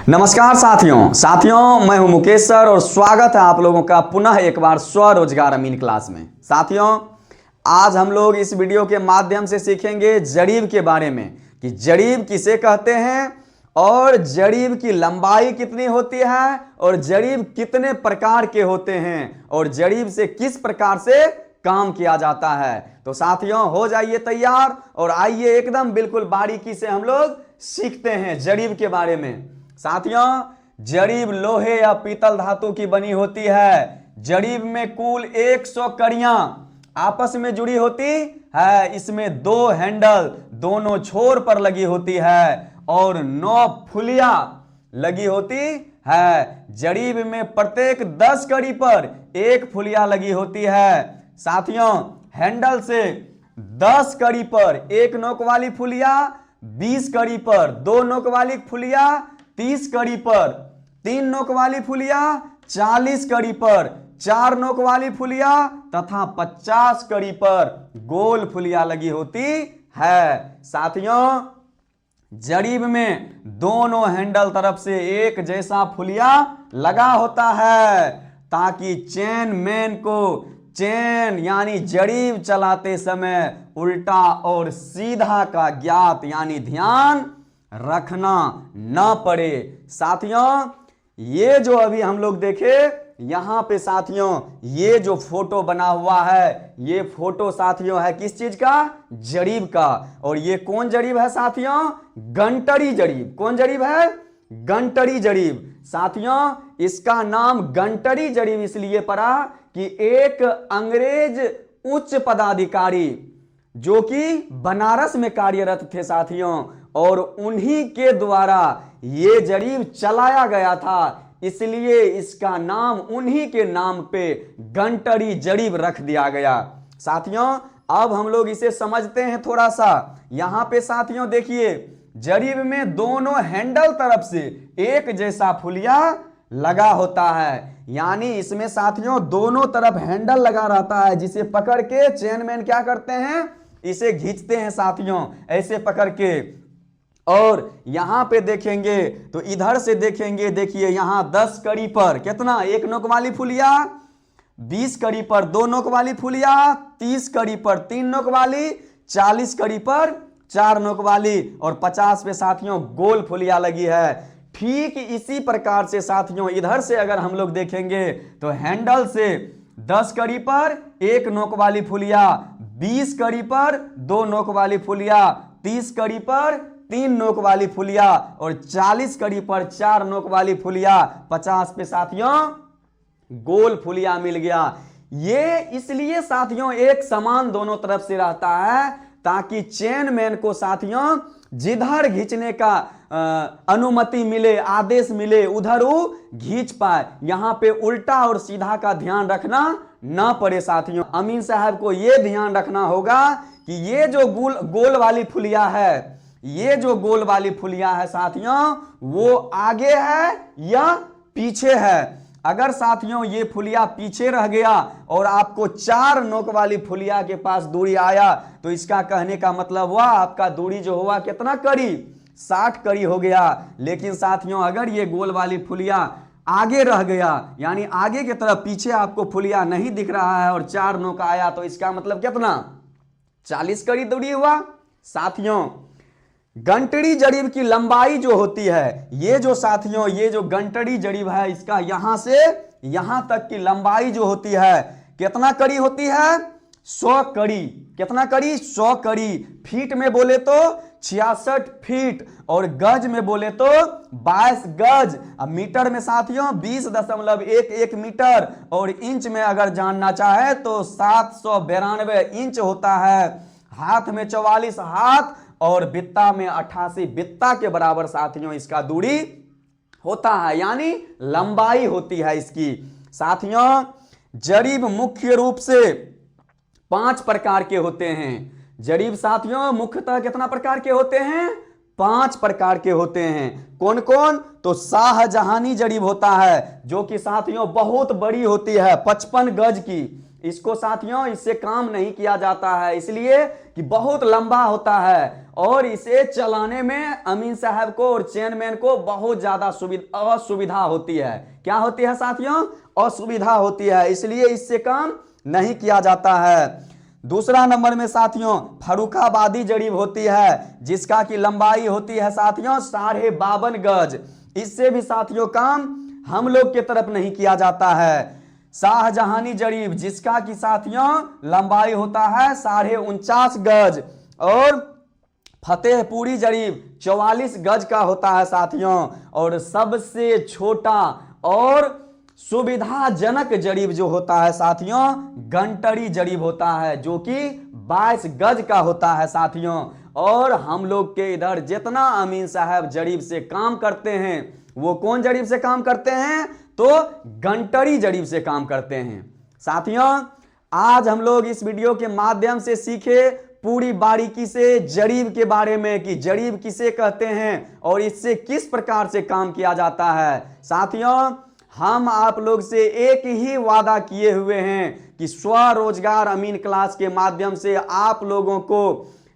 नमस्कार साथियों मैं हूं मुकेश सर और स्वागत है आप लोगों का पुनः एक बार स्वरोजगार अमीन क्लास में। साथियों, आज हम लोग इस वीडियो के माध्यम से सीखेंगे जरीब के बारे में कि जरीब किसे कहते हैं और जरीब की लंबाई कितनी होती है और जरीब कितने प्रकार के होते हैं और जरीब से किस प्रकार से काम किया जाता है। तो साथियों, हो जाइए तैयार और आइए एकदम बिल्कुल बारीकी से हम लोग सीखते हैं जरीब के बारे में। साथियों, जरीब लोहे या पीतल धातु की बनी होती है। जरीब में कुल 100 कड़ियां आपस में जुड़ी होती है। इसमें 2 हैंडल दोनों छोर पर लगी होती है और 9 फुलियां लगी होती है। जरीब में प्रत्येक 10 कड़ी पर 1 फुलिया लगी होती है। साथियों, हैंडल से 10 कड़ी पर 1 नोक वाली फुलिया, 20 कड़ी पर 2 नोक वाली फुलिया, 30 कड़ी पर 3 नोक वाली फुलिया, 40 कड़ी पर 4 नोक वाली फुलिया तथा 50 कड़ी पर गोल फुलिया लगी होती है। साथियों, जरीब में दोनों हैंडल तरफ से एक जैसा फुलिया लगा होता है ताकि चेन मैन को चेन यानी जरीब चलाते समय उल्टा और सीधा का ज्ञात यानी ध्यान रखना न पड़े। साथियों, ये जो अभी हम लोग देखे यहां पे साथियों, ये जो फोटो बना हुआ है ये फोटो साथियों है किस चीज का? जरीब का। और ये कौन जरीब है साथियों? गंटड़ी जरीब। कौन जरीब है? गंटड़ी जरीब। साथियों, इसका नाम गंटड़ी जरीब इसलिए पड़ा कि एक अंग्रेज उच्च पदाधिकारी जो कि बनारस में कार्यरत थे साथियों, और उन्हीं के द्वारा ये जरीब चलाया गया था, इसलिए इसका नाम उन्हीं के नाम पे गंटड़ी जरीब रख दिया गया। साथियों, अब हम लोग इसे समझते हैं थोड़ा सा। यहां पे साथियों देखिए, जरीब में दोनों हैंडल तरफ से एक जैसा फुलिया लगा होता है, यानी इसमें साथियों दोनों तरफ हैंडल लगा रहता है जिसे पकड़ के चेन मैन क्या करते हैं? इसे खींचते हैं साथियों, ऐसे पकड़ के। और यहां पे देखेंगे तो इधर से देखेंगे, देखिए यहां 10 कड़ी पर कितना? 1 नोक वाली फुलिया, 20 कड़ी पर 2 नोक वाली फुलिया, 30 कड़ी पर 3 नोक वाली, 40 कड़ी पर 4 नोक वाली और 50 पे साथियों गोल फुलिया लगी है। ठीक इसी प्रकार से साथियों इधर से अगर हम लोग देखेंगे तो हैंडल से 10 कड़ी पर 1 नोक वाली फुलिया, 20 कड़ी पर 2 नोक वाली फुलिया, 30 कड़ी पर 3 नोक वाली फुलिया और 40 कड़ी पर 4 नोक वाली फुलिया, 50 पे साथियों गोल फुलिया मिल गया। ये इसलिए साथियों एक समान दोनों तरफ से रहता है ताकि चेन मैन को साथियों जिधर खींचने का अनुमति मिले, आदेश मिले, उधर वो खींच पाए। यहां पे उल्टा और सीधा का ध्यान रखना ना पड़े। साथियों, अमीन साहब को यह ध्यान रखना होगा कि ये जो गोल वाली फुलिया है, ये जो गोल वाली फुलिया है साथियों वो आगे है या पीछे है। अगर साथियों ये फुलिया पीछे रह गया और आपको 4 नोक वाली फुलिया के पास दूरी आया तो इसका कहने का मतलब हुआ आपका दूरी जो हुआ कितना कड़ी? 60 कड़ी हो गया। लेकिन साथियों अगर ये गोल वाली फुलिया आगे रह गया यानी आगे की तरफ, पीछे आपको फुलिया नहीं दिख रहा है और 4 नोक आया तो इसका मतलब कितना? 40 कड़ी दूरी हुआ। साथियों, गंटड़ी जरीब की लंबाई जो होती है, ये जो साथियों ये जो गंटड़ी जरीब है इसका यहां से यहां तक की लंबाई जो होती है कितना कड़ी होती है? 100 कड़ी। कितना कड़ी? 100 कड़ी। फीट में बोले तो 66 फीट और गज में बोले तो 22 गज। अब मीटर में साथियों 20.11 मीटर और इंच में अगर जानना चाहे तो 792 इंच होता है। हाथ में 44 हाथ और बित्ता में 88 बित्ता के बराबर साथियों इसका दूरी होता है, यानी लंबाई होती है इसकी। साथियों, जरीब मुख्य रूप से 5 प्रकार के होते हैं। जरीब साथियों मुख्यतः कितना प्रकार के होते हैं? 5 प्रकार के होते हैं। कौन कौन? तो शाहजहानी जरीब होता है जो कि साथियों बहुत बड़ी होती है, 55 गज की। इसको साथियों इससे काम नहीं किया जाता है इसलिए कि बहुत लंबा होता है। और इसे चलाने में अमीन साहब को और चेयरमैन को बहुत ज्यादा असुविधा होती है। क्या होती है साथियों? असुविधा होती है, इसलिए इससे काम नहीं किया जाता है। दूसरा नंबर में साथियों फर्रुखाबादी जड़ीब होती है, जिसका की लंबाई होती है साथियों 52.5 गज। इससे भी साथियों काम हम लोग की तरफ नहीं किया जाता है। शाहजहानी जड़ीब, जिसका की साथियों लंबाई होता है 49.5 गज, और फतेहपुरी जड़ीब 44 गज का होता है साथियों। और सबसे छोटा और सुविधाजनक जड़ीब जो होता है साथियों गंटरी जड़ीब होता है, जो कि 22 गज का होता है साथियों। और हम लोग के इधर जितना अमीन साहब जड़ीब से काम करते हैं वो कौन जड़ीब से काम करते हैं? तो गंटरी जड़ीब से काम करते हैं। साथियों आज हम लोग इस वीडियो के माध्यम से सीखे पूरी बारीकी से जड़ीब के बारे में कि जड़ीब किसे कहते हैं और इससे किस प्रकार से काम किया जाता है। साथियों हम आप लोग से एक ही वादा किए हुए हैं कि स्वरोजगार अमीन क्लास के माध्यम से आप लोगों को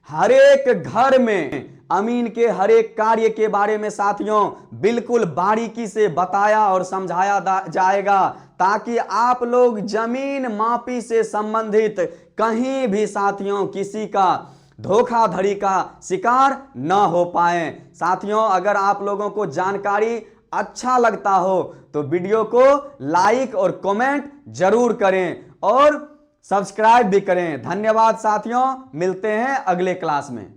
हर एक घर में अमीन के हर एक कार्य के बारे में साथियों बिल्कुल बारीकी से बताया और समझाया जाएगा, ताकि आप लोग जमीन मापी से संबंधित कहीं भी साथियों किसी का धोखाधड़ी का शिकार न हो पाए। साथियों अगर आप लोगों को जानकारी अच्छा लगता हो तो वीडियो को लाइक और कमेंट जरूर करें और सब्सक्राइब भी करें। धन्यवाद साथियों, मिलते हैं अगले क्लास में।